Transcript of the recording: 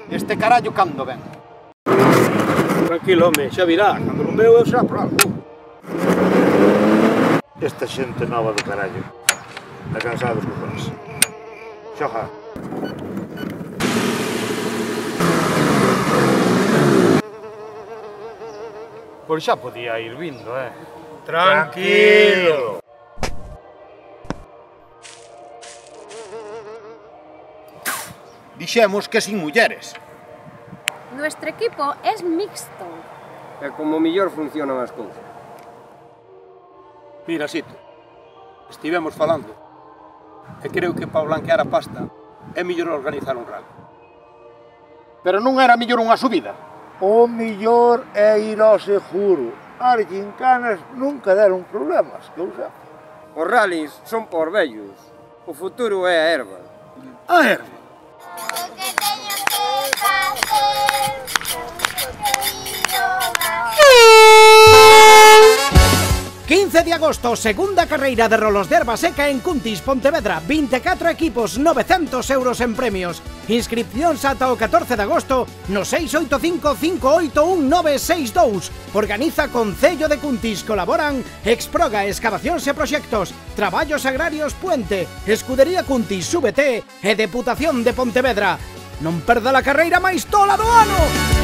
Este carallo cando ven? Tranquilo, home, xa virá. Cando non veo, eu xa por algo. Esta xente nova do carallo. Está cansados con nós. Xoja. Pois xa podía ir vindo, Tranquilo. Dixemos que sin mulleres. Nuestro equipo es mixto. É como mellor funcionan as cousas. Mira, Sito, estivemos falando e creo que para blanquear a pasta é mellor organizar un rally. Pero non era mellor unha subida? O millor é ir ao seguro. As gincanas nunca deron problemas, que eu sei. Os rallies son por vellos. O futuro é a erva. A erva. 15 de agosto, segunda carreira de rolos de erva seca en Cuntis, Pontevedra. 24 equipos, 900 euros en premios. Inscripcións ata o 14 de agosto no 685-581-962. Organiza Concello de Cuntis. Colaboran Exproga, Excavacións e Proxectos, Traballos Agrarios Puente, Escudería Cuntis, Súbete e Deputación de Pontevedra. Non perda a carreira máis tola do ano!